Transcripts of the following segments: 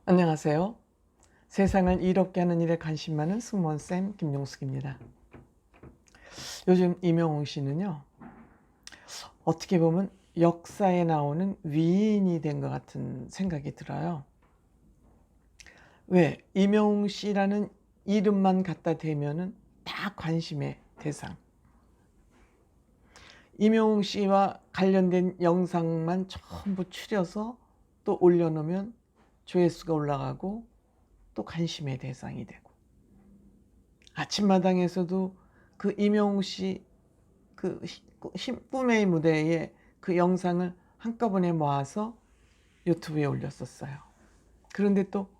안녕하세요. 세상을 이롭게 하는 일에 관심 많은 승무원쌤 김용숙입니다. 요즘 임영웅 씨는요, 어떻게 보면 역사에 나오는 위인이 된 것 같은 생각이 들어요. 왜? 임영웅 씨라는 이름만 갖다 대면은 다 관심의 대상. 임영웅 씨와 관련된 영상만 전부 추려서 또 올려놓으면 조회수가 올라가고 또 관심의 대상이 되고, 아침마당에서도 그 임영웅 씨 그 꿈의 무대에 그 영상을 한꺼번에 모아서 유튜브에 올렸었어요. 그런데 또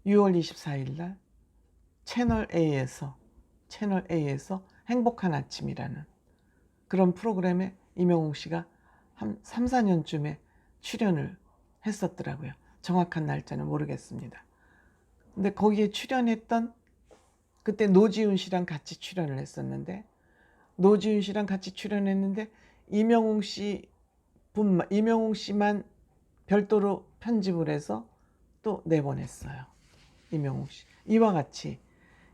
6월 24일 날 채널 A에서 행복한 아침이라는 그런 프로그램에 임영웅 씨가 한 3, 4년쯤에 출연을 했었더라고요. 정확한 날짜는 모르겠습니다. 근데 거기에 출연했던, 그때 노지훈 씨랑 같이 출연을 했었는데, 노지훈 씨랑 같이 출연했는데 임영웅 씨만 별도로 편집을 해서 또 내보냈어요. 임영웅 씨. 이와 같이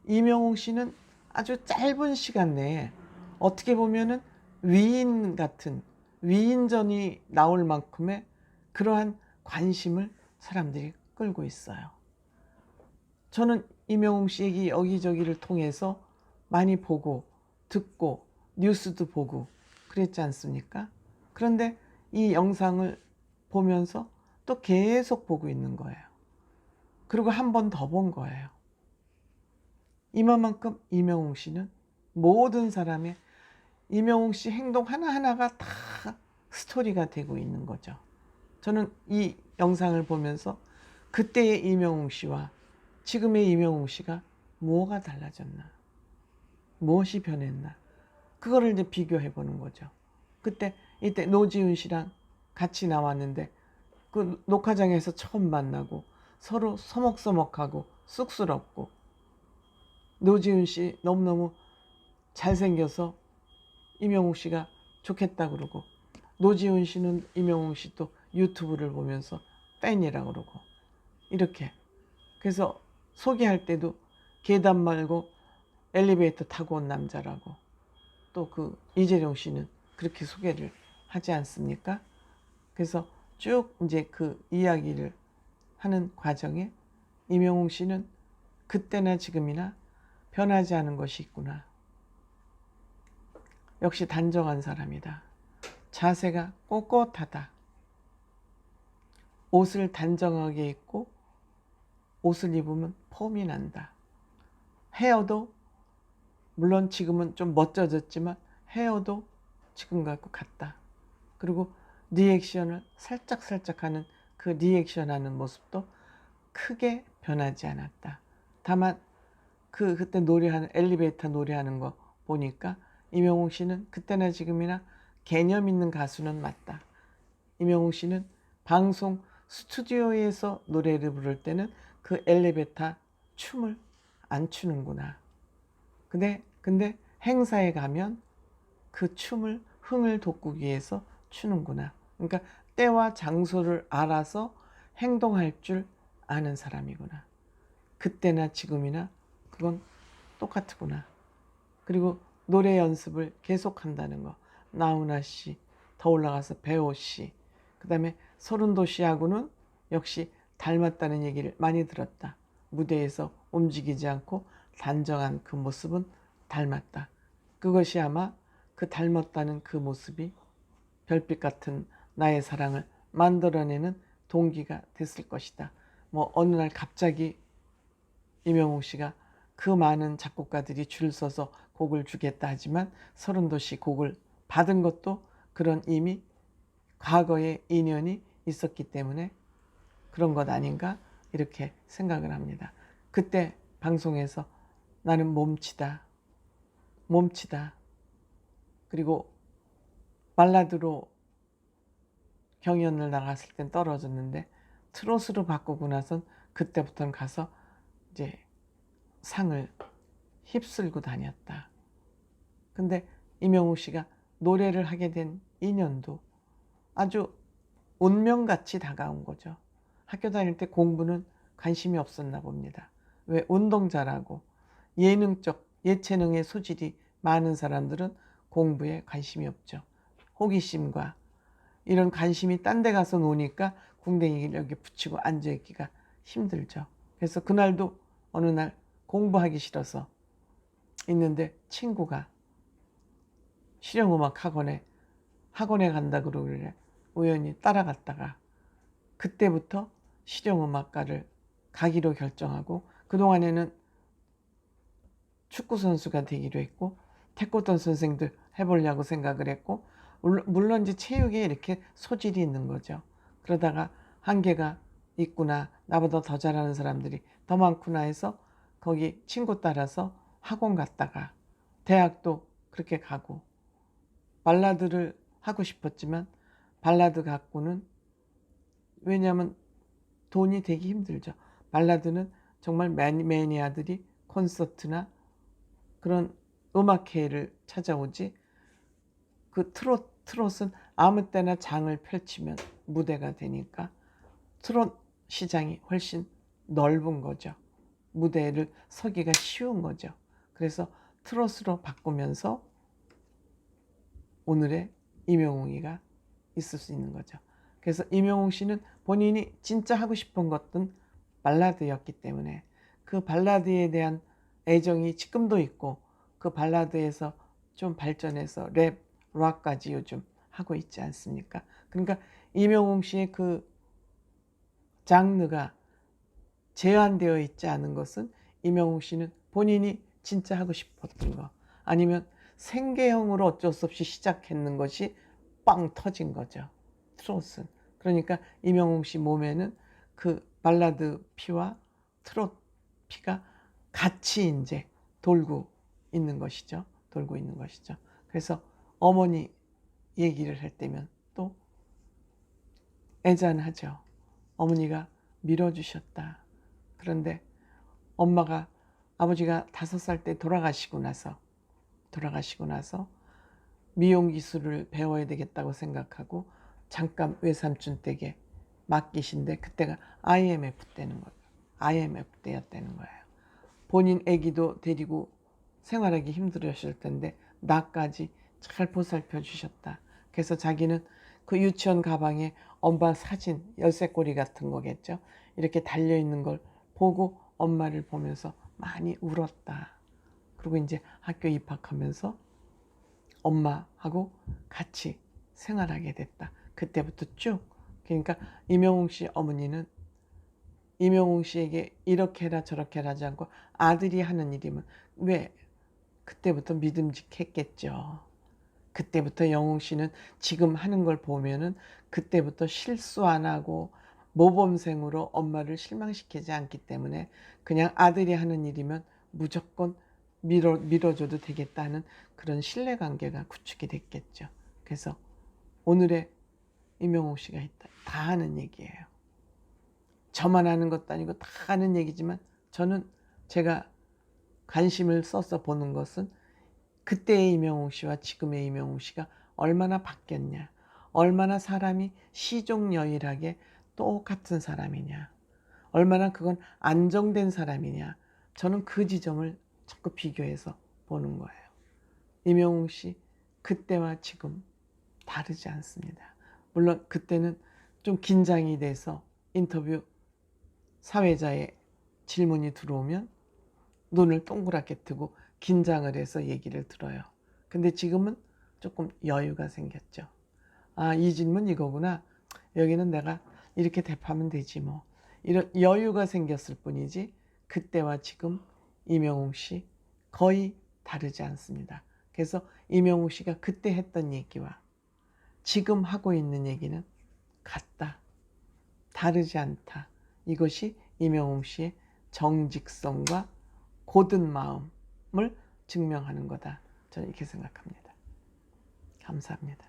임영웅 씨는 아주 짧은 시간 내에 어떻게 보면은 위인 같은, 위인전이 나올 만큼의 그러한 관심을 사람들이 끌고 있어요. 저는 임영웅 씨 얘기 여기저기를 통해서 많이 보고 듣고 뉴스도 보고 그랬지 않습니까? 그런데 이 영상을 보면서 또 계속 보고 있는 거예요. 그리고 한 번 더 본 거예요. 이만큼 임영웅 씨는 모든 사람의 임영웅 씨 행동 하나하나가 다 스토리가 되고 있는 거죠. 저는 이 영상을 보면서 그때의 임영웅 씨와 지금의 임영웅 씨가 뭐가 달라졌나, 무엇이 변했나, 그거를 이제 비교해 보는 거죠. 이때 노지훈 씨랑 같이 나왔는데 그 녹화장에서 처음 만나고 서로 서먹서먹하고 쑥스럽고, 노지훈 씨 너무너무 잘생겨서 임영웅 씨가 좋겠다 그러고, 노지훈 씨는 임영웅 씨 또 유튜브를 보면서 팬이라 그러고, 이렇게. 그래서 소개할 때도 계단 말고 엘리베이터 타고 온 남자라고, 또 그 이재룡 씨는 그렇게 소개를 하지 않습니까? 그래서 쭉 이제 그 이야기를 하는 과정에 임영웅 씨는 그때나 지금이나 변하지 않은 것이 있구나. 역시 단정한 사람이다. 자세가 꼿꼿하다. 옷을 단정하게 입고 옷을 입으면 폼이 난다. 헤어도 물론 지금은 좀 멋져졌지만 헤어도 지금 같고 같다. 그리고 리액션을 살짝 하는 그 리액션 하는 모습도 크게 변하지 않았다. 다만 그때 노래하는, 엘리베이터 노래하는 거 보니까 임영웅 씨는 그때나 지금이나 개념 있는 가수는 맞다. 임영웅 씨는 방송 스튜디오에서 노래를 부를 때는 그 엘리베이터 춤을 안 추는구나. 근데 행사에 가면 그 춤을, 흥을 돋구기 위해서 추는구나. 그러니까 때와 장소를 알아서 행동할 줄 아는 사람이구나. 그때나 지금이나 그건 똑같구나. 그리고 노래 연습을 계속한다는 거. 나훈아 씨, 더 올라가서 배호 씨, 그 다음에 서른도 씨하고는 역시 닮았다는 얘기를 많이 들었다. 무대에서 움직이지 않고 단정한 그 모습은 닮았다. 그것이 아마 그 닮았다는 그 모습이 별빛 같은 나의 사랑을 만들어내는 동기가 됐을 것이다. 뭐 어느 날 갑자기 임영웅 씨가 그 많은 작곡가들이 줄 서서 곡을 주겠다 하지만 서른도 씨 곡을 받은 것도 그런 이미 과거의 인연이 있었기 때문에 그런 것 아닌가, 이렇게 생각을 합니다. 그때 방송에서 나는 몸치다. 그리고 발라드로 경연을 나갔을 땐 떨어졌는데 트로트로 바꾸고 나선 그때부터는 가서 이제 상을 휩쓸고 다녔다. 근데 임영웅 씨가 노래를 하게 된 인연도 아주 운명같이 다가온 거죠. 학교 다닐 때 공부는 관심이 없었나 봅니다. 왜 운동 잘하고 예능적 예체능의 소질이 많은 사람들은 공부에 관심이 없죠. 호기심과 이런 관심이 딴 데 가서 노니까 궁뎅이를 여기 붙이고 앉아있기가 힘들죠. 그래서 그날도 어느 날 공부하기 싫어서 있는데 친구가 실용음악 학원에 간다 그러길래 우연히 따라갔다가 그때부터 실용음악과를 가기로 결정하고, 그동안에는 축구 선수가 되기로 했고 태권도 선생도 해보려고 생각을 했고, 물론 이제 체육에 이렇게 소질이 있는 거죠. 그러다가 한계가 있구나, 나보다 더 잘하는 사람들이 더 많구나 해서 거기 친구 따라서 학원 갔다가 대학도 그렇게 가고, 발라드를 하고 싶었지만 발라드 갖고는, 왜냐하면 돈이 되기 힘들죠. 발라드는 정말 매니아들이 콘서트나 그런 음악회를 찾아오지, 그 트롯은 아무 때나 장을 펼치면 무대가 되니까 트롯 시장이 훨씬 넓은 거죠. 무대를 서기가 쉬운 거죠. 그래서 트롯으로 바꾸면서 오늘의 임영웅이가 있을 수 있는 거죠. 그래서 임영웅 씨는 본인이 진짜 하고 싶은 것은 발라드였기 때문에 그 발라드에 대한 애정이 지금도 있고, 그 발라드에서 좀 발전해서 랩, 락까지 요즘 하고 있지 않습니까? 그러니까 임영웅 씨의 그 장르가 제한되어 있지 않은 것은 임영웅 씨는 본인이 진짜 하고 싶었던 거, 아니면 생계형으로 어쩔 수 없이 시작했는 것이 빵 터진 거죠, 트롯은. 그러니까 임영웅 씨 몸에는 그 발라드 피와 트롯 피가 같이 이제 돌고 있는 것이죠. 그래서 어머니 얘기를 할 때면 또 애잔하죠. 어머니가 밀어주셨다. 그런데 엄마가, 아버지가 5살 때 돌아가시고 나서 미용 기술을 배워야 되겠다고 생각하고 잠깐 외삼촌 댁에 맡기신데, 그때가 IMF 때였다는 거예요. 본인 아기도 데리고 생활하기 힘들으실 텐데 나까지 잘 보살펴 주셨다. 그래서 자기는 그 유치원 가방에 엄마 사진, 열쇠고리 같은 거겠죠, 이렇게 달려있는 걸 보고 엄마를 보면서 많이 울었다. 그리고 이제 학교 입학하면서 엄마하고 같이 생활하게 됐다. 그때부터 쭉. 그러니까 임영웅 씨 어머니는 임영웅 씨에게 이렇게 해라 저렇게 해라 하지 않고 아들이 하는 일이면, 왜 그때부터 믿음직했겠죠. 그때부터 영웅 씨는 지금 하는 걸 보면은 그때부터 실수 안 하고 모범생으로 엄마를 실망시키지 않기 때문에 그냥 아들이 하는 일이면 무조건 밀어줘도 되겠다는 그런 신뢰관계가 구축이 됐겠죠. 그래서 오늘의 임영웅 씨가 다 하는 얘기예요. 저만 하는 것도 아니고 다 하는 얘기지만, 저는 제가 관심을 써서 보는 것은 그때의 임영웅 씨와 지금의 임영웅 씨가 얼마나 바뀌었냐, 얼마나 사람이 시종여일하게 똑같은 사람이냐, 얼마나 그건 안정된 사람이냐, 저는 그 지점을 자꾸 비교해서 보는 거예요. 임영웅 씨 그때와 지금 다르지 않습니다. 물론 그때는 좀 긴장이 돼서 인터뷰 사회자의 질문이 들어오면 눈을 동그랗게 뜨고 긴장을 해서 얘기를 들어요. 근데 지금은 조금 여유가 생겼죠. 아, 이 질문 이거구나, 여기는 내가 이렇게 대답하면 되지 뭐, 이런 여유가 생겼을 뿐이지 그때와 지금 임영웅 씨 거의 다르지 않습니다. 그래서 임영웅 씨가 그때 했던 얘기와 지금 하고 있는 얘기는 같다, 다르지 않다. 이것이 임영웅 씨의 정직성과 고든 마음을 증명하는 거다. 저는 이렇게 생각합니다. 감사합니다.